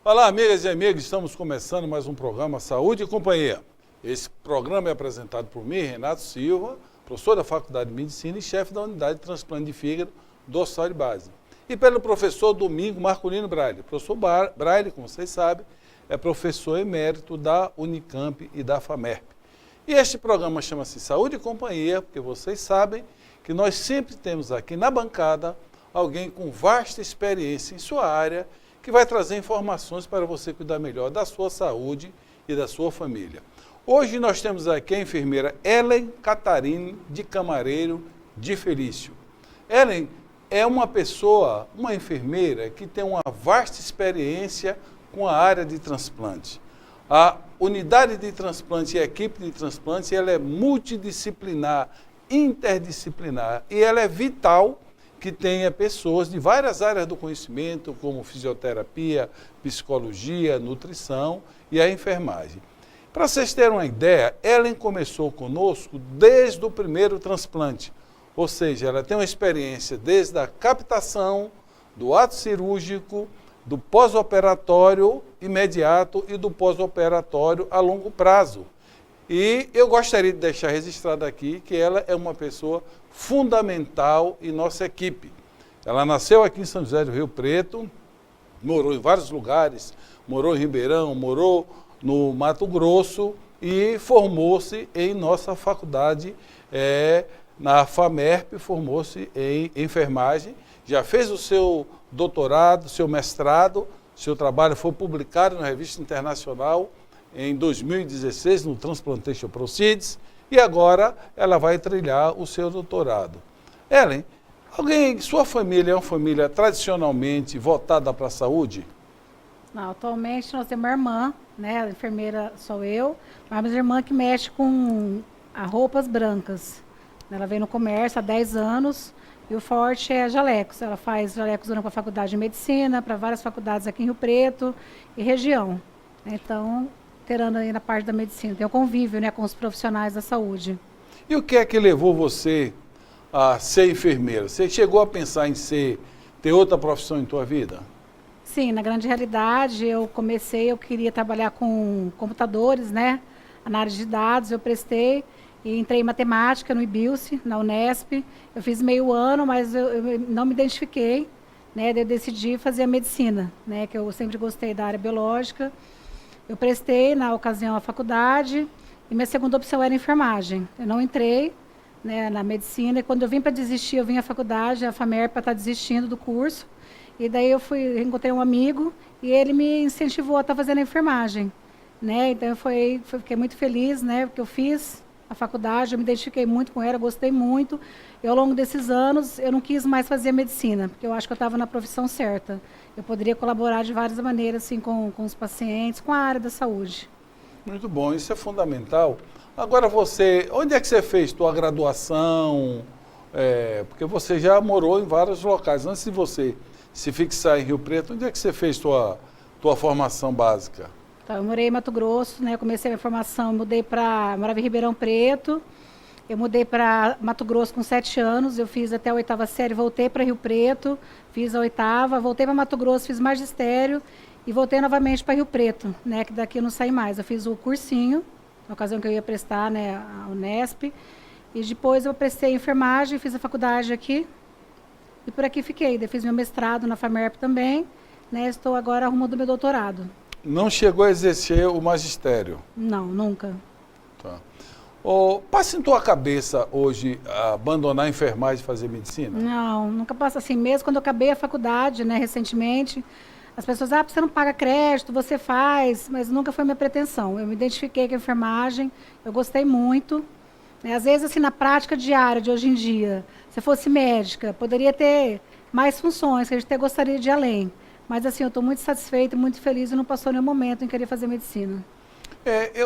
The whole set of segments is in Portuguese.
Olá, amigas e amigos, estamos começando mais um programa Saúde e Companhia. Esse programa é apresentado por mim, Renato Silva, professor da Faculdade de Medicina e chefe da Unidade de Transplante de Fígado do Hospital de Base. E pelo professor Domingo Marculino Braille. O professor Braille, como vocês sabem, é professor emérito da Unicamp e da FAMERP. E este programa chama-se Saúde e Companhia, porque vocês sabem que nós sempre temos aqui na bancada alguém com vasta experiência em sua área, que vai trazer informações para você cuidar melhor da sua saúde e da sua família. Hoje nós temos aqui a enfermeira Ellen Catarine de Camareiro de Felício. Ellen é uma pessoa, uma enfermeira que tem uma vasta experiência com a área de transplante. A unidade de transplante e a equipe de transplante, ela é multidisciplinar, interdisciplinar e ela é vital que tenha pessoas de várias áreas do conhecimento, como fisioterapia, psicologia, nutrição e a enfermagem. Para vocês terem uma ideia, Ellen começou conosco desde o primeiro transplante, ou seja, ela tem uma experiência desde a captação, do ato cirúrgico, do pós-operatório imediato e do pós-operatório a longo prazo. E eu gostaria de deixar registrado aqui que ela é uma pessoa fundamental em nossa equipe. Ela nasceu aqui em São José do Rio Preto, morou em vários lugares, morou em Ribeirão, morou no Mato Grosso e formou-se em nossa faculdade, na FAMERP, formou-se em enfermagem, já fez o seu doutorado, seu mestrado, seu trabalho foi publicado na revista internacional em 2016, no Transplantation Proceeds, e agora ela vai trilhar o seu doutorado. Ellen, sua família é uma família tradicionalmente voltada para a saúde? Não, atualmente nós temos uma irmã, né, a enfermeira sou eu, mas minha irmã que mexe com roupas brancas. Ela vem no comércio há 10 anos e o forte é jalecos. Ela faz jalecos para a Faculdade de Medicina, para várias faculdades aqui em Rio Preto e região. Então, terando aí na parte da medicina, tem o convívio, né, com os profissionais da saúde. E o que é que levou você a ser enfermeira? Você chegou a pensar em ter outra profissão em tua vida? Sim, na grande realidade, eu queria trabalhar com computadores, né, análise de dados, eu prestei e entrei em matemática no IBILSE, na Unesp. Eu fiz meio ano, mas eu não me identifiquei, né, eu decidi fazer a medicina, né, que eu sempre gostei da área biológica. Eu prestei, na ocasião, a faculdade e minha segunda opção era enfermagem. Eu não entrei, né, na medicina e quando eu vim para desistir, eu vim à faculdade, a FAMERP está desistindo do curso. E daí eu encontrei um amigo e ele me incentivou a estar fazendo a enfermagem. Né? Então eu fiquei muito feliz, né, porque eu fiz a faculdade, eu me identifiquei muito com ela, gostei muito. E ao longo desses anos eu não quis mais fazer medicina, porque eu acho que eu estava na profissão certa. Eu poderia colaborar de várias maneiras assim, com os pacientes, com a área da saúde. Muito bom, isso é fundamental. Agora onde é que você fez tua graduação? Porque você já morou em vários locais. Antes de você se fixar em Rio Preto, onde é que você fez tua formação básica? Então, eu morei em Mato Grosso, né? Eu comecei a minha formação, morava em Ribeirão Preto. Eu mudei para Mato Grosso com 7 anos, eu fiz até a 8ª série, voltei para Rio Preto, fiz a 8ª, voltei para Mato Grosso, fiz magistério e voltei novamente para Rio Preto, né, que daqui eu não saí mais. Eu fiz o cursinho, na ocasião que eu ia prestar, né, a Unesp, e depois eu prestei enfermagem, fiz a faculdade aqui e por aqui fiquei. Eu fiz meu mestrado na FAMERP também, né, estou agora arrumando meu doutorado. Não chegou a exercer o magistério? Não, nunca. Tá. Passa em tua cabeça hoje abandonar a enfermagem e fazer medicina? Não, nunca passa assim. Mesmo quando eu acabei a faculdade, né, recentemente, as pessoas, você não paga crédito, você faz, mas nunca foi minha pretensão. Eu me identifiquei com a enfermagem, eu gostei muito. Né, às vezes, assim, na prática diária de hoje em dia, se eu fosse médica, poderia ter mais funções, que a gente até gostaria de ir além. Mas, assim, eu estou muito satisfeita, muito feliz e não passou nenhum momento em querer fazer medicina.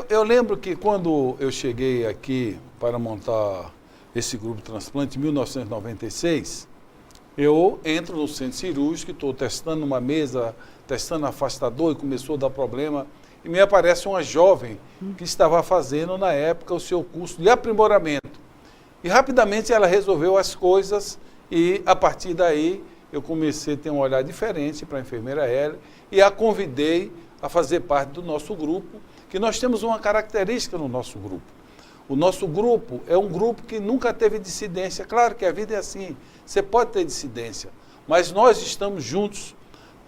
Eu lembro que quando eu cheguei aqui para montar esse grupo de transplante em 1996, eu entro no centro cirúrgico, estou testando uma mesa, testando afastador e começou a dar problema. E me aparece uma jovem que estava fazendo, na época, o seu curso de aprimoramento. E rapidamente ela resolveu as coisas e, a partir daí, eu comecei a ter um olhar diferente para a enfermeira Ellen e a convidei a fazer parte do nosso grupo, que nós temos uma característica no nosso grupo. O nosso grupo é um grupo que nunca teve dissidência. Claro que a vida é assim, você pode ter dissidência, mas nós estamos juntos,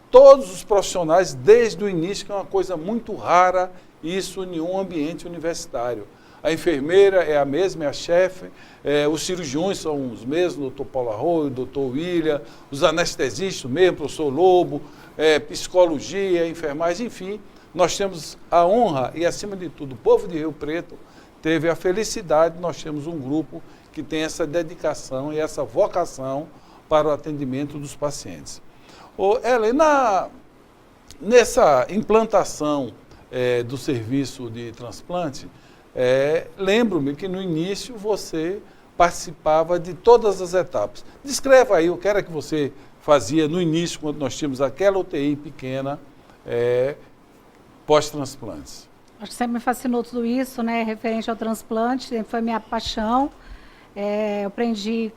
todos os profissionais, desde o início, que é uma coisa muito rara, isso em um ambiente universitário. A enfermeira é a mesma, é a chefe, os cirurgiões são os mesmos, o doutor Paulo Arroio, o doutor William, os anestesistas, o mesmo, o professor Lobo, psicologia, enfermagem, enfim, nós temos a honra e, acima de tudo, o povo de Rio Preto teve a felicidade, nós temos um grupo que tem essa dedicação e essa vocação para o atendimento dos pacientes. Ellen, nessa implantação do serviço de transplante, lembro-me que no início você participava de todas as etapas. Descreva aí o que era que você fazia no início, quando nós tínhamos aquela UTI pequena, pós-transplantes. Acho que sempre me fascinou tudo isso, né, referente ao transplante, sempre foi minha paixão. Eu aprendi,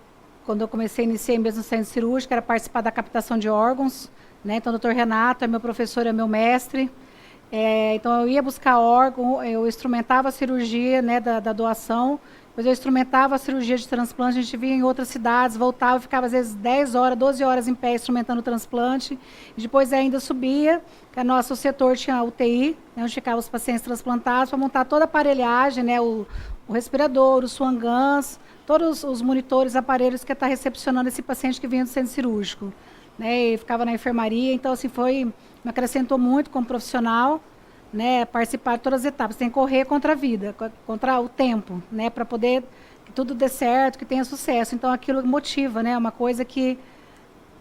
quando eu iniciei mesmo no centro cirúrgico, era participar da captação de órgãos, né, então o doutor Renato é meu professor, é meu mestre. Então eu ia buscar órgão, eu instrumentava a cirurgia, né, da doação, depois eu instrumentava a cirurgia de transplante, a gente via em outras cidades, voltava, ficava às vezes 10 horas, 12 horas em pé instrumentando o transplante, e depois ainda subia, que o nosso setor tinha a UTI, né, onde ficavam os pacientes transplantados, para montar toda a aparelhagem, né, o respirador, o Swan Guns, todos os monitores, aparelhos que está recepcionando esse paciente que vinha do centro cirúrgico, né, e ficava na enfermaria, então assim me acrescentou muito como profissional, né, participar de todas as etapas, tem que correr contra a vida, contra o tempo, né, para poder que tudo dê certo, que tenha sucesso. Então aquilo motiva, né, uma coisa que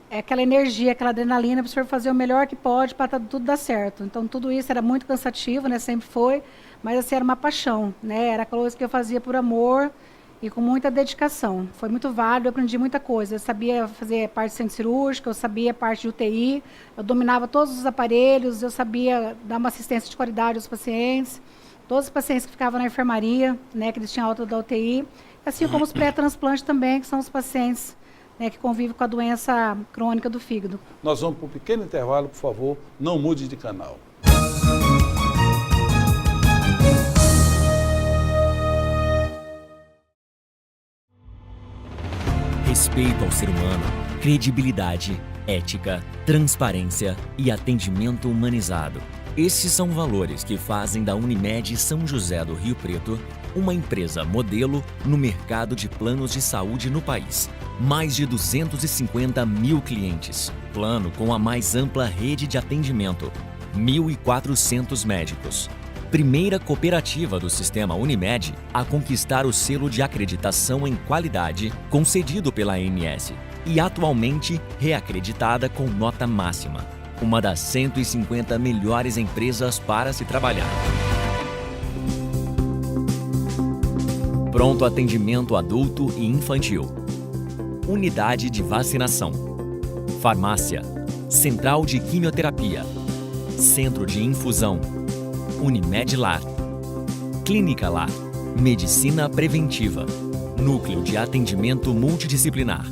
é aquela energia, aquela adrenalina para o senhor fazer o melhor que pode para tudo dar certo. Então tudo isso era muito cansativo, né, sempre foi, mas assim era uma paixão, né, era aquela coisa que eu fazia por amor e com muita dedicação. Foi muito válido, eu aprendi muita coisa. Eu sabia fazer parte do centro cirúrgico, eu sabia parte de UTI, eu dominava todos os aparelhos, eu sabia dar uma assistência de qualidade aos pacientes, todos os pacientes que ficavam na enfermaria, né, que eles tinham alta da UTI, assim como os pré-transplantes também, que são os pacientes, né, que convivem com a doença crônica do fígado. Nós vamos para um pequeno intervalo, por favor, não mude de canal. Respeito ao ser humano, credibilidade, ética, transparência e atendimento humanizado. Esses são valores que fazem da Unimed São José do Rio Preto uma empresa modelo no mercado de planos de saúde no país. Mais de 250 mil clientes. Plano com a mais ampla rede de atendimento. 1.400 médicos. Primeira cooperativa do sistema Unimed a conquistar o selo de acreditação em qualidade concedido pela ANS e atualmente reacreditada com nota máxima. Uma das 150 melhores empresas para se trabalhar. Pronto atendimento adulto e infantil. Unidade de vacinação. Farmácia. Central de quimioterapia. Centro de infusão. Unimed Lar, Clínica Lar, Medicina Preventiva, Núcleo de Atendimento Multidisciplinar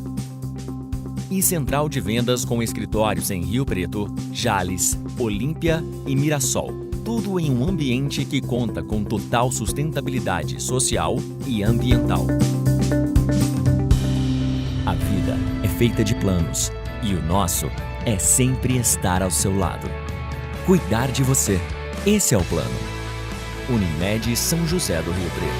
e Central de Vendas com escritórios em Rio Preto, Jales, Olímpia e Mirassol. Tudo em um ambiente que conta com total sustentabilidade social e ambiental. A vida é feita de planos e o nosso é sempre estar ao seu lado. Cuidar de você. Esse é o plano. Unimed São José do Rio Preto.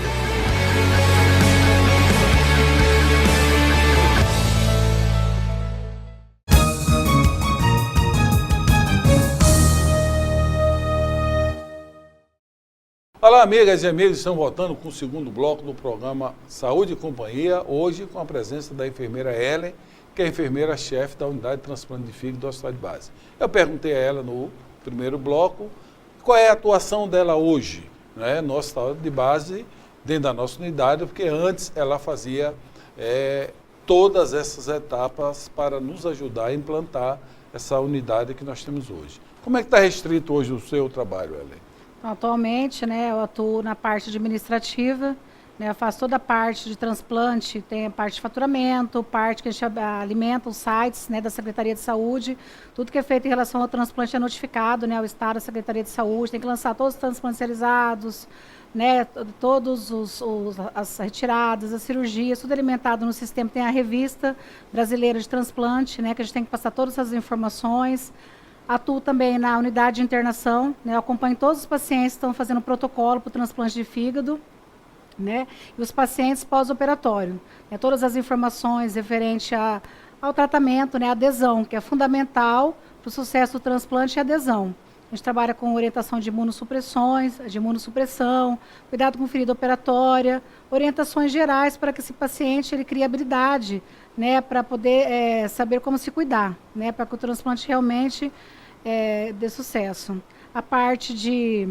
Olá, amigas e amigos, estamos voltando com o segundo bloco do programa Saúde e Companhia, hoje com a presença da enfermeira Ellen, que é a enfermeira-chefe da Unidade de Transplante de Fígado do Hospital de Base. Eu perguntei a ela no primeiro bloco qual é a atuação dela hoje, né, no Hospital de Base, dentro da nossa unidade, porque antes ela fazia todas essas etapas para nos ajudar a implantar essa unidade que nós temos hoje. Como é que está restrito hoje o seu trabalho, Ellen? Atualmente, né, eu atuo na parte administrativa, né? Eu faço toda a parte de transplante, tem a parte de faturamento, parte que a gente alimenta os sites, né, da Secretaria de Saúde. Tudo que é feito em relação ao transplante é notificado, né, ao Estado, à Secretaria de Saúde. Tem que lançar todos os transplantes realizados, né, todos as retiradas, as cirurgias, tudo alimentado no sistema. Tem a revista brasileira de transplante, né, que a gente tem que passar todas essas informações. Atuo também na unidade de internação, né, eu acompanho todos os pacientes que estão fazendo protocolo para o transplante de fígado, né, e os pacientes pós-operatório. Né, todas as informações referentes ao tratamento, né, a adesão, que é fundamental para o sucesso do transplante, é a adesão. A gente trabalha com orientação de imunossupressões, de imunossupressão, cuidado com ferida operatória, orientações gerais para que esse paciente ele crie habilidade, né, para poder saber como se cuidar, né, para que o transplante realmente dê sucesso. A parte de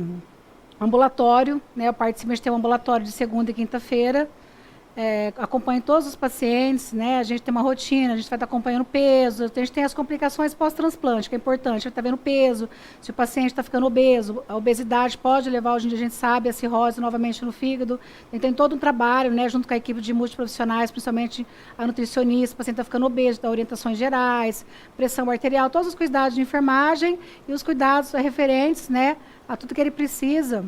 ambulatório, né, eu participo de ter um ambulatório de segunda e quinta-feira, acompanho todos os pacientes, né, a gente tem uma rotina, a gente vai estar acompanhando o peso, a gente tem as complicações pós-transplante, que é importante, a gente está vendo o peso, se o paciente está ficando obeso, a obesidade pode levar, hoje em dia a gente sabe, a cirrose novamente no fígado, tem todo um trabalho, né, junto com a equipe de multiprofissionais, principalmente a nutricionista, o paciente está ficando obeso, dá orientações gerais, pressão arterial, todos os cuidados de enfermagem e os cuidados referentes, né, a tudo que ele precisa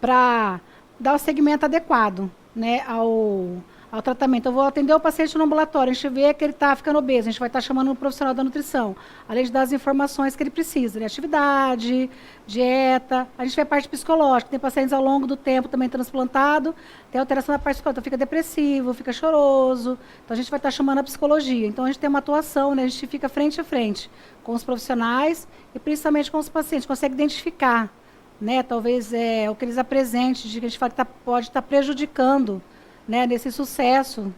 para dar o segmento adequado, né, ao tratamento. Eu vou atender o paciente no ambulatório, a gente vê que ele está ficando obeso, a gente vai estar chamando um profissional da nutrição, além de dar as informações que ele precisa, né, atividade, dieta, a gente vê a parte psicológica, tem pacientes ao longo do tempo também transplantado, tem alteração da parte psicológica, fica depressivo, fica choroso, então a gente vai estar chamando a psicologia, então a gente tem uma atuação, né, a gente fica frente a frente com os profissionais e principalmente com os pacientes, consegue identificar, né, talvez o que eles apresentem, de que a gente fala que pode estar prejudicando, né, nesse sucesso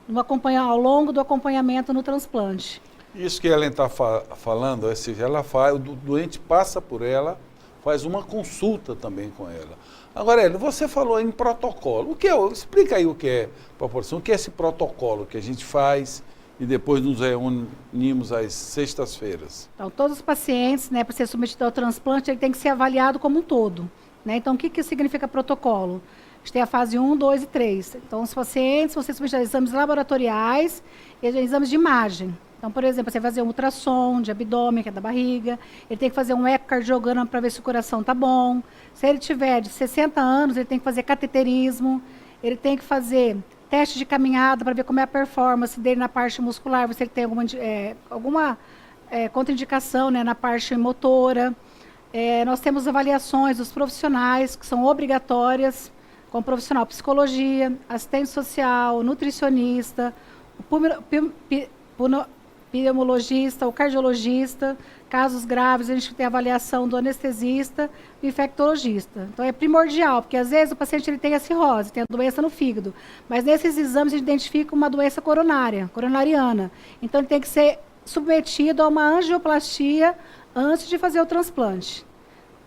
ao longo do acompanhamento no transplante. Isso que ela está falando, ou seja, o doente passa por ela, faz uma consulta também com ela. Agora, Hélio, você falou em protocolo. Explica aí o que é proporção, o que é esse protocolo que a gente faz e depois nos reunimos às sextas-feiras. Então, todos os pacientes, né, para ser submetido ao transplante, ele tem que ser avaliado como um todo, né? Então, o que significa protocolo? A gente tem a fase 1, 2 e 3. Então, os pacientes vão ser submetidos a exames laboratoriais e exames de imagem. Então, por exemplo, você vai fazer um ultrassom de abdômen, que é da barriga, ele tem que fazer um ecocardiograma para ver se o coração está bom. Se ele tiver de 60 anos, ele tem que fazer cateterismo, ele tem que fazer teste de caminhada para ver como é a performance dele na parte muscular, ver se ele tem alguma contraindicação, né, na parte motora. Nós temos avaliações dos profissionais, que são obrigatórias, como profissional psicologia, assistente social, nutricionista, o pneumologista, o cardiologista. Casos graves, a gente tem a avaliação do anestesista e infectologista. Então, é primordial, porque às vezes o paciente ele tem a cirrose, tem a doença no fígado, mas nesses exames a gente identifica uma doença coronariana. Então, ele tem que ser submetido a uma angioplastia antes de fazer o transplante,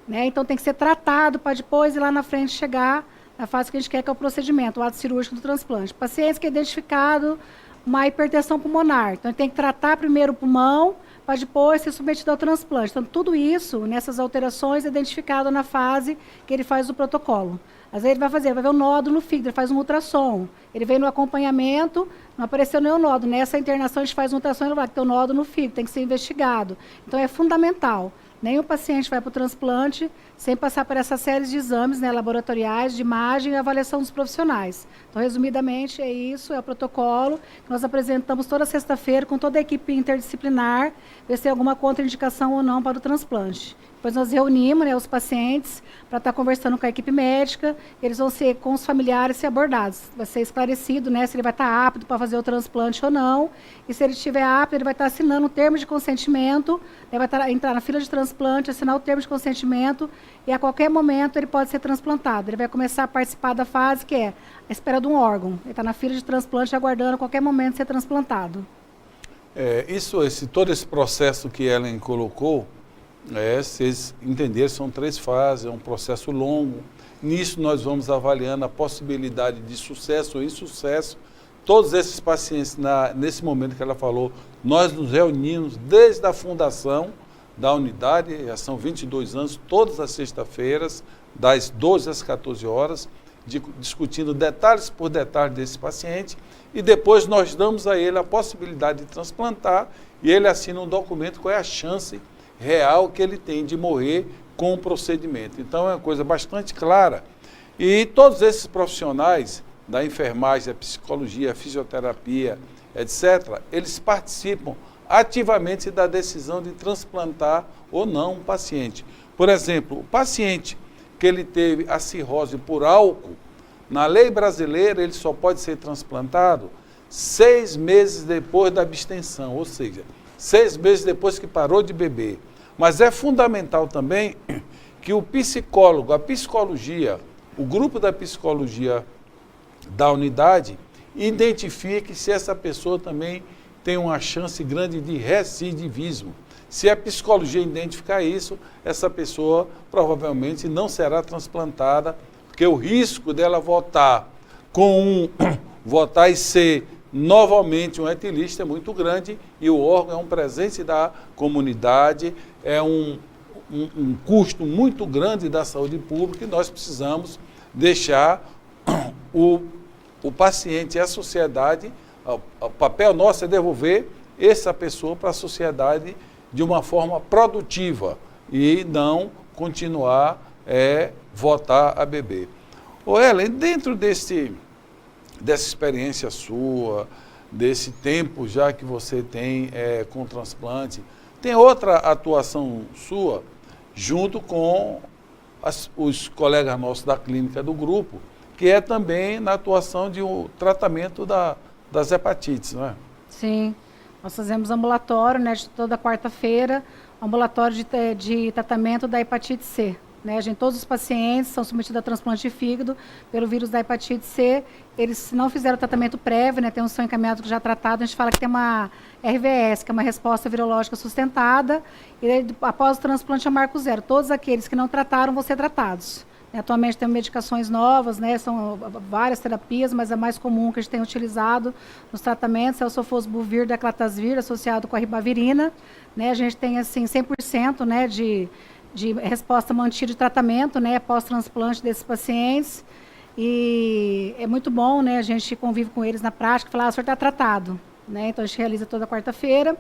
né? Então, tem que ser tratado para depois ir lá na frente chegar na fase que a gente quer, que é o procedimento, o ato cirúrgico do transplante. Pacientes que é identificado uma hipertensão pulmonar, então ele tem que tratar primeiro o pulmão, para depois ser submetido ao transplante. Então, tudo isso, nessas alterações, é identificado na fase que ele faz o protocolo. Às vezes ele vai ver um nódulo no fígado, ele faz um ultrassom. Ele vem no acompanhamento, não apareceu nenhum nódulo. Nessa internação, a gente faz um ultrassom e ele vai ter um nódulo no fígado, tem que ser investigado. Então, é fundamental. Nenhum paciente vai para o transplante sem passar por essa série de exames, né, laboratoriais, de imagem e avaliação dos profissionais. Então, resumidamente, é isso, é o protocolo que nós apresentamos toda sexta-feira com toda a equipe interdisciplinar, ver se tem alguma contraindicação ou não para o transplante. Depois nós reunimos, né, os pacientes para estar conversando com a equipe médica, eles vão ser com os familiares ser abordados. Vai ser esclarecido, né, se ele vai estar apto para fazer o transplante ou não, e se ele estiver apto, ele vai estar assinando um termo de consentimento, ele vai entrar na fila de transplante, assinar o termo de consentimento, e a qualquer momento ele pode ser transplantado. Ele vai começar a participar da fase que é a espera de um órgão. Ele está na fila de transplante aguardando a qualquer momento ser transplantado. Todo esse processo que Ellen colocou, vocês entenderam, são 3 fases, é um processo longo. Nisso nós vamos avaliando a possibilidade de sucesso ou insucesso. Todos esses pacientes, nesse momento que ela falou, nós nos reunimos desde a fundação da unidade, já são 22 anos, todas as sextas-feiras, das 12 às 14 horas, discutindo detalhes por detalhes desse paciente, e depois nós damos a ele a possibilidade de transplantar, e ele assina um documento qual é a chance real que ele tem de morrer com o procedimento. Então é uma coisa bastante clara. E todos esses profissionais da enfermagem, da psicologia, fisioterapia, etc., eles participam ativamente da decisão de transplantar ou não um paciente. Por exemplo, o paciente que ele teve a cirrose por álcool, na lei brasileira ele só pode ser transplantado 6 meses depois da abstenção, ou seja, 6 meses depois que parou de beber. Mas é fundamental também que o psicólogo, a psicologia, o grupo da psicologia da unidade, identifique se essa pessoa também tem uma chance grande de recidivismo. Se a psicologia identificar isso, essa pessoa provavelmente não será transplantada, porque o risco dela voltar e ser novamente um etilista é muito grande, e o órgão é um presente da comunidade, é um custo muito grande da saúde pública, e nós precisamos deixar o paciente e a sociedade, o papel nosso é devolver essa pessoa para a sociedade de uma forma produtiva e não continuar voltar a beber. Ô Ellen, dentro dessa experiência sua, desse tempo já que você tem com transplante, tem outra atuação sua junto com os colegas nossos da clínica do grupo, que é também na atuação de um tratamento das hepatites, não é? Sim, nós fazemos ambulatório, né, de toda quarta-feira, ambulatório de tratamento da hepatite C. Né? Todos os pacientes são submetidos a transplante de fígado pelo vírus da hepatite C. Eles, se não fizeram o tratamento prévio, né, tem um seu encaminhado já tratado, a gente fala que tem uma RVS, que é uma resposta virológica sustentada, e após o transplante é marco zero. Todos aqueles que não trataram vão ser tratados. Atualmente tem medicações novas, né, são várias terapias, mas a mais comum que a gente tem utilizado nos tratamentos é o sofosbuvir da Clatazvir, associado com a ribavirina. Né, a gente tem assim 100%, né, de resposta mantida de tratamento, né, pós-transplante desses pacientes. E é muito bom, né, a gente convive com eles na prática, falar, o senhor está tratado. Né, então a gente realiza toda quarta-feira.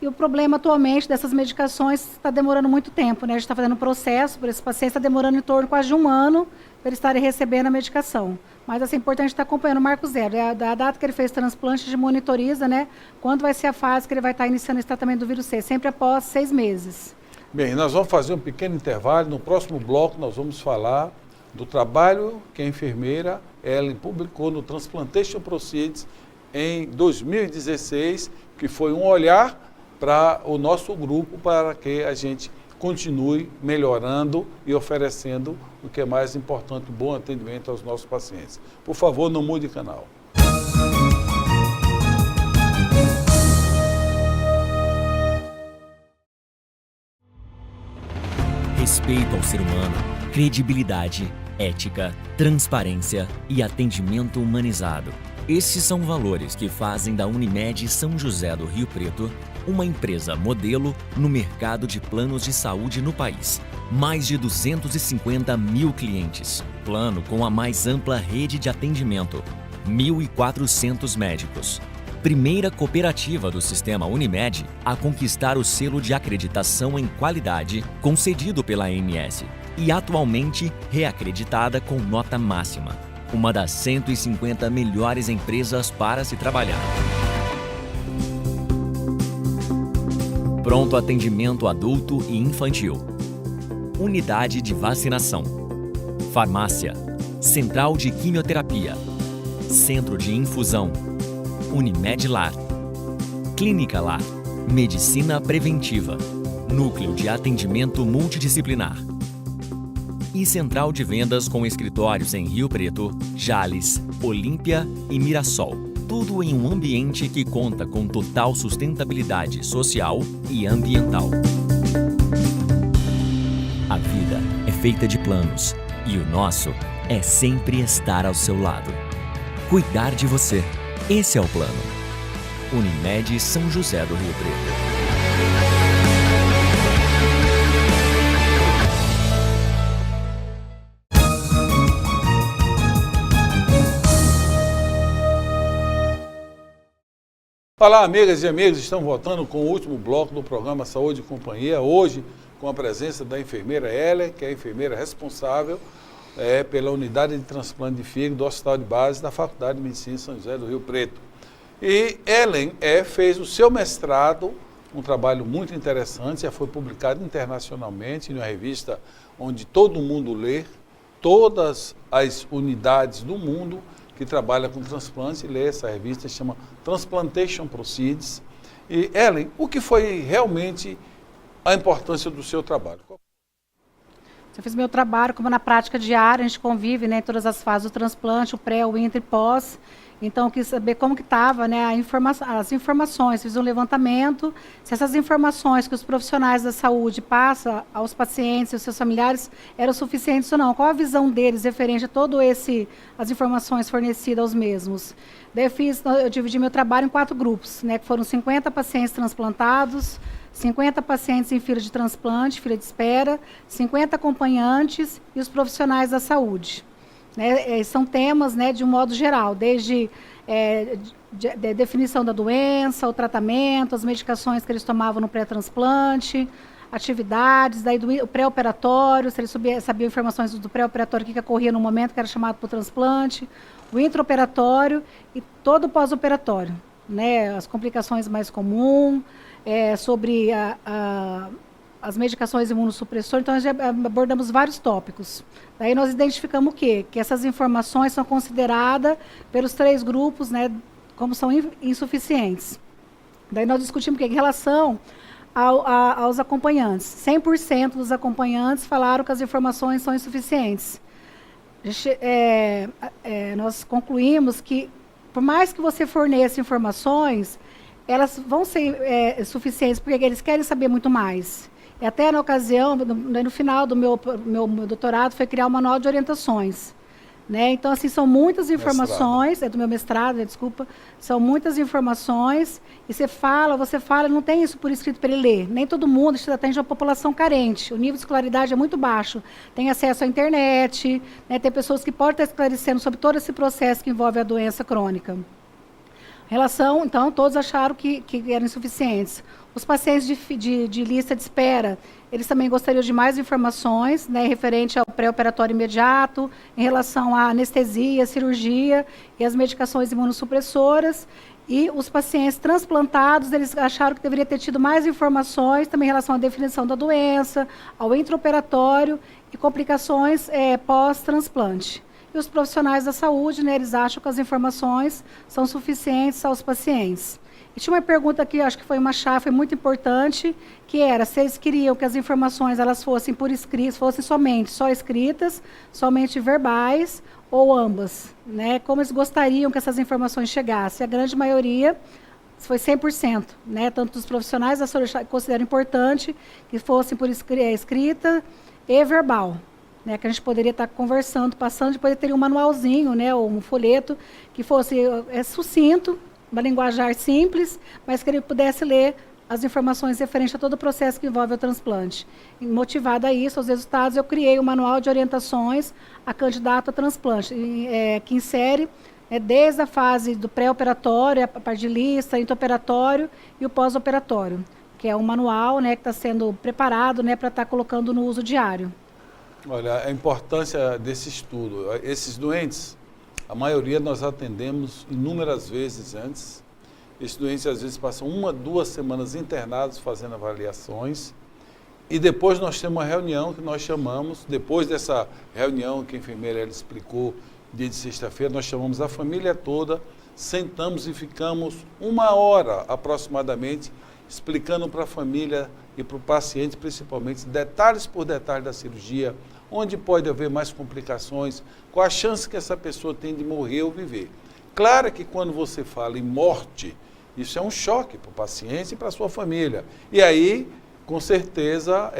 E o problema atualmente dessas medicações está demorando muito tempo, né? A gente está fazendo um processo por esses pacientes, está demorando em torno de quase de 1 ano para eles estarem recebendo a medicação. Mas assim, é importante estar acompanhando o marco zero. A data que ele fez transplante, a gente monitoriza, né? Quando vai ser a fase que ele vai estar iniciando esse tratamento do vírus C, sempre após 6 meses. Bem, nós vamos fazer um pequeno intervalo. No próximo bloco nós vamos falar do trabalho que a enfermeira Ellen publicou no Transplantation Proceeds em 2016, que foi um olhar para o nosso grupo, para que a gente continue melhorando e oferecendo o que é mais importante, um bom atendimento aos nossos pacientes. Por favor, não mude de canal. Respeito ao ser humano, credibilidade, ética, transparência e atendimento humanizado. Esses são valores que fazem da Unimed São José do Rio Preto uma empresa modelo no mercado de planos de saúde no país. Mais de 250 mil clientes. Plano com a mais ampla rede de atendimento. 1.400 médicos. Primeira cooperativa do sistema Unimed a conquistar o selo de acreditação em qualidade concedido pela ANS e atualmente reacreditada com nota máxima. Uma das 150 melhores empresas para se trabalhar. Pronto atendimento adulto e infantil. Unidade de vacinação. Farmácia. Central de quimioterapia. Centro de infusão. Unimed Lar. Clínica Lar. Medicina preventiva. Núcleo de atendimento multidisciplinar. E central de vendas com escritórios em Rio Preto, Jales, Olímpia e Mirassol. Tudo em um ambiente que conta com total sustentabilidade social e ambiental. A vida é feita de planos e o nosso é sempre estar ao seu lado. Cuidar de você. Esse é o plano. Unimed São José do Rio Preto. Olá, amigas e amigos, estamos voltando com o último bloco do programa Saúde e Companhia, hoje com a presença da enfermeira Ellen, que é a enfermeira responsável pela unidade de transplante de fígado do Hospital de Base da Faculdade de Medicina de São José do Rio Preto. E Ellen fez o seu mestrado, um trabalho muito interessante, já foi publicado internacionalmente em uma revista onde todo mundo lê, todas as unidades do mundo que trabalha com transplante, lê essa revista, chama Transplantation Proceeds. E, Ellen, o que foi realmente a importância do seu trabalho? Eu fiz meu trabalho, como na prática diária, a gente convive, né, em todas as fases do transplante, o pré, o intra e pós. Então, eu quis saber como que estava, né, as informações, fiz um levantamento, se essas informações que os profissionais da saúde passam aos pacientes e aos seus familiares eram suficientes ou não. Qual a visão deles referente a as informações fornecidas aos mesmos. Daí eu dividi meu trabalho em 4 grupos, né, que foram 50 pacientes transplantados, 50 pacientes em fila de transplante, fila de espera, 50 acompanhantes e os profissionais da saúde. São temas, né, de um modo geral, desde definição da doença, o tratamento, as medicações que eles tomavam no pré-transplante, atividades, daí o pré-operatório, se eles sabiam informações do pré-operatório, o que ocorria no momento que era chamado para o transplante, o intraoperatório e todo o pós-operatório, né, as complicações mais comuns, sobre as medicações imunossupressoras. Então, nós já abordamos vários tópicos. Daí nós identificamos o quê? Que essas informações são consideradas pelos 3 grupos, né, como são insuficientes. Daí nós discutimos o quê? Em relação aos acompanhantes. 100% dos acompanhantes falaram que as informações são insuficientes. Nós concluímos que, por mais que você forneça informações, elas vão ser suficientes, porque eles querem saber muito mais. E até na ocasião, no final do meu doutorado, foi criar um manual de orientações. Né? Então, assim, são muitas informações, do meu mestrado, desculpa, são muitas informações, e você fala, não tem isso por escrito para ele ler. Nem todo mundo atende uma população carente, o nível de escolaridade é muito baixo. Tem acesso à internet, né? Tem pessoas que podem estar esclarecendo sobre todo esse processo que envolve a doença crônica. Então, todos acharam que eram insuficientes. Os pacientes de lista de espera, eles também gostariam de mais informações, né, referente ao pré-operatório imediato, em relação à anestesia, cirurgia e as medicações imunossupressoras. E os pacientes transplantados, eles acharam que deveria ter tido mais informações também em relação à definição da doença, ao intraoperatório e complicações pós-transplante. E os profissionais da saúde, né, eles acham que as informações são suficientes aos pacientes. E tinha uma pergunta aqui, acho que foi uma chave, foi muito importante, que era se eles queriam que as informações elas fossem por escrito, fossem só escritas, somente verbais, ou ambas. Né? Como eles gostariam que essas informações chegassem. A grande maioria foi 100%. Né? Tanto os profissionais da saúde consideram importante que fossem por escrita e verbal. Né, que a gente poderia estar conversando, passando, depois teria um manualzinho, né, ou um folheto, que fosse sucinto, uma linguajar simples, mas que ele pudesse ler as informações referentes a todo o processo que envolve o transplante. E, motivado a isso, aos resultados, eu criei um manual de orientações a candidato a transplante, que insere desde a fase do pré-operatório, a parte de lista, intraoperatório e o pós-operatório, que é um manual, né, que está sendo preparado, né, para estar colocando no uso diário. Olha, a importância desse estudo. Esses doentes, a maioria nós atendemos inúmeras vezes antes. Esses doentes às vezes passam 1, 2 semanas internados fazendo avaliações. E depois nós temos uma reunião que nós chamamos, depois dessa reunião que a enfermeira ela explicou, dia de sexta-feira, nós chamamos a família toda, sentamos e ficamos 1 hora aproximadamente, explicando para a família e para o paciente, principalmente, detalhes por detalhe da cirurgia, onde pode haver mais complicações, qual a chance que essa pessoa tem de morrer ou viver. Claro que quando você fala em morte, isso é um choque para o paciente e para a sua família. E aí, com certeza,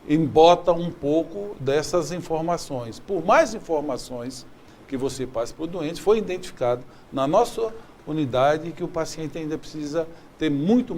embota um pouco dessas informações. Por mais informações que você passe para o doente, foi identificado na nossa unidade que o paciente ainda precisa ter muito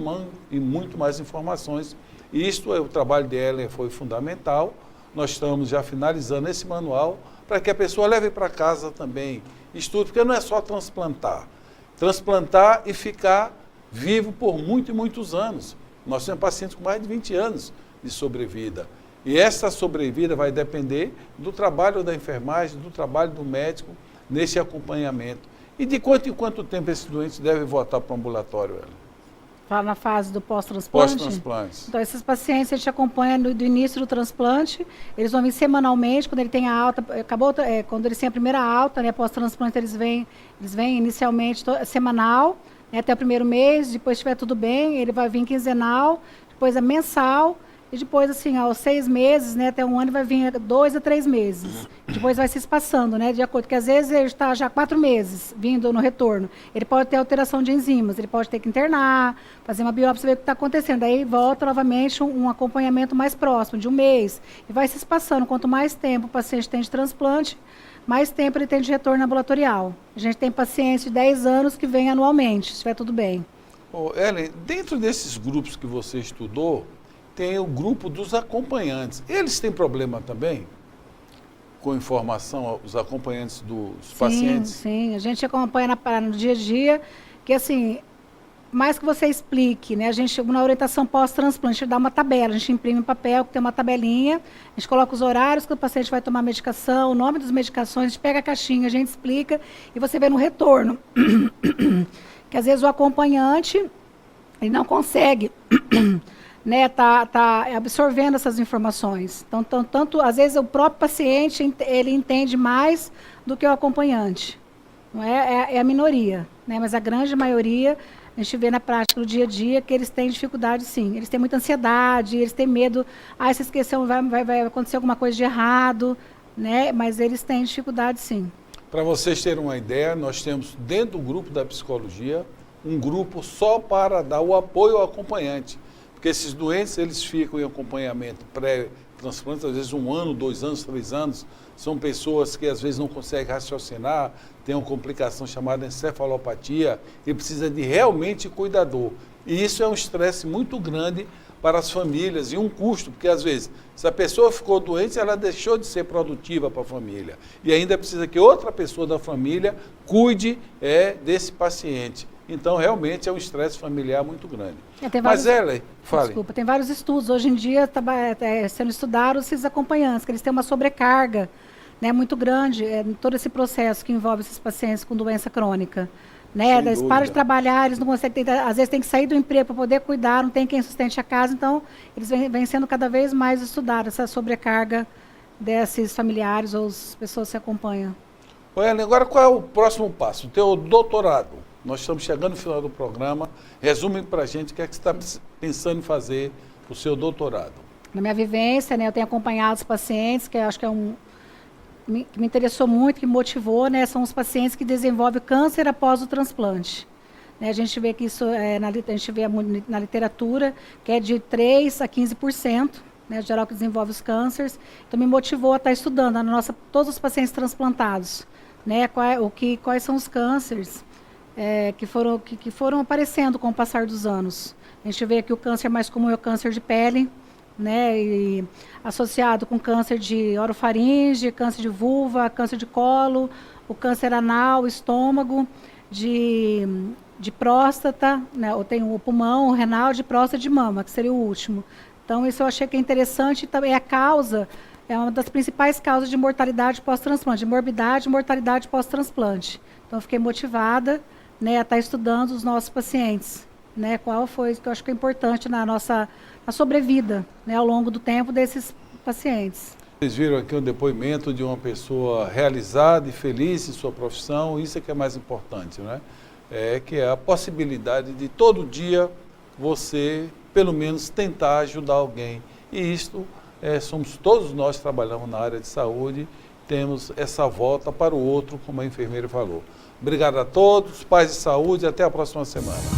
mais informações. E isto, o trabalho dela foi fundamental. Nós estamos já finalizando esse manual para que a pessoa leve para casa também, estude, porque não é só transplantar. Transplantar e ficar vivo por muitos e muitos anos. Nós temos pacientes com mais de 20 anos de sobrevida. E essa sobrevida vai depender do trabalho da enfermagem, do trabalho do médico nesse acompanhamento. E de quanto em quanto tempo esses doentes devem voltar para o ambulatório, Ellen? Fala na fase do pós-transplante? Pós-transplante. Então, esses pacientes a gente acompanha do início do transplante, eles vão vir semanalmente, quando ele tem a alta, quando eles têm a primeira alta, né, pós-transplante, eles vêm inicialmente semanal, né, até o primeiro mês, depois se estiver tudo bem, ele vai vir quinzenal, depois é mensal, e depois, assim, aos 6 meses, né, até um ano, vai vir 2 a 3 meses. Depois vai se espaçando, né, de acordo, porque às vezes ele está já 4 meses vindo no retorno. Ele pode ter alteração de enzimas, ele pode ter que internar, fazer uma biópsia, ver o que está acontecendo. Aí volta novamente um acompanhamento mais próximo, de um mês. E vai se espaçando. Quanto mais tempo o paciente tem de transplante, mais tempo ele tem de retorno ambulatorial. A gente tem pacientes de 10 anos que vêm anualmente, se estiver tudo bem. Ellen, dentro desses grupos que você estudou, tem o grupo dos acompanhantes. Eles têm problema também com informação, os acompanhantes dos pacientes? Sim, a gente acompanha no dia a dia, que assim, mais que você explique, né? A gente, na orientação pós-transplante, a gente dá uma tabela, a gente imprime um papel que tem uma tabelinha, a gente coloca os horários que o paciente vai tomar medicação, o nome das medicações, a gente pega a caixinha, a gente explica, e você vê no retorno que às vezes o acompanhante ele não consegue né, tá absorvendo essas informações. Então, tanto, às vezes, o próprio paciente, ele entende mais do que o acompanhante. Não é a minoria, né, mas a grande maioria, a gente vê na prática, no dia a dia, que eles têm dificuldade, sim. Eles têm muita ansiedade, eles têm medo, se esqueceu, vai acontecer alguma coisa de errado, né, mas eles têm dificuldade, sim. Para vocês terem uma ideia, nós temos, dentro do grupo da psicologia, um grupo só para dar o apoio ao acompanhante. Porque esses doentes, eles ficam em acompanhamento pré-transplante, às vezes 1 ano, 2 anos, 3 anos. São pessoas que às vezes não conseguem raciocinar, tem uma complicação chamada encefalopatia e precisa de realmente cuidador. E isso é um estresse muito grande para as famílias e um custo, porque às vezes, se a pessoa ficou doente, ela deixou de ser produtiva para a família. E ainda precisa que outra pessoa da família cuide desse paciente. Então, realmente, é um estresse familiar muito grande. Mas, Ellen, fale. Desculpa, tem vários estudos. Hoje em dia, sendo estudados esses acompanhantes, que eles têm uma sobrecarga, né, muito grande em todo esse processo que envolve esses pacientes com doença crônica. Né? Eles param de trabalhar, eles não conseguem, às vezes tem que sair do emprego para poder cuidar, não tem quem sustente a casa, então eles vêm sendo cada vez mais estudados, essa sobrecarga desses familiares ou as pessoas que se acompanham. Ellen, agora qual é o próximo passo? O teu doutorado. Nós estamos chegando no final do programa. Resume para a gente o que é que você está pensando em fazer o seu doutorado. Na minha vivência, né, eu tenho acompanhado os pacientes, que eu acho que que me interessou muito, que me motivou, né, são os pacientes que desenvolvem câncer após o transplante. Né, a gente vê que isso, a gente vê na literatura, que é de 3% a 15%, né, geral que desenvolve os cânceres. Então, me motivou a estar estudando todos os pacientes transplantados, né, quais são os cânceres que foram aparecendo com o passar dos anos. A gente vê que o câncer mais comum é o câncer de pele, né, e associado com câncer de orofaringe, câncer de vulva, câncer de colo, o câncer anal, estômago, de próstata, né, ou tem o pulmão, o renal, de próstata, de mama, que seria o último. Então, isso eu achei que é interessante, também é uma das principais causas de mortalidade pós-transplante, de morbidade e mortalidade pós-transplante. Então, eu fiquei motivada, né, a estar estudando os nossos pacientes, né, qual foi que eu acho que é importante na sobrevida, né, ao longo do tempo desses pacientes. Vocês viram aqui um depoimento de uma pessoa realizada e feliz em sua profissão, isso é que é mais importante, né? Que é a possibilidade de todo dia você, pelo menos, tentar ajudar alguém. E isto, somos todos nós que trabalhamos na área de saúde, temos essa volta para o outro, como a enfermeira falou. Obrigado a todos, paz e saúde, até a próxima semana.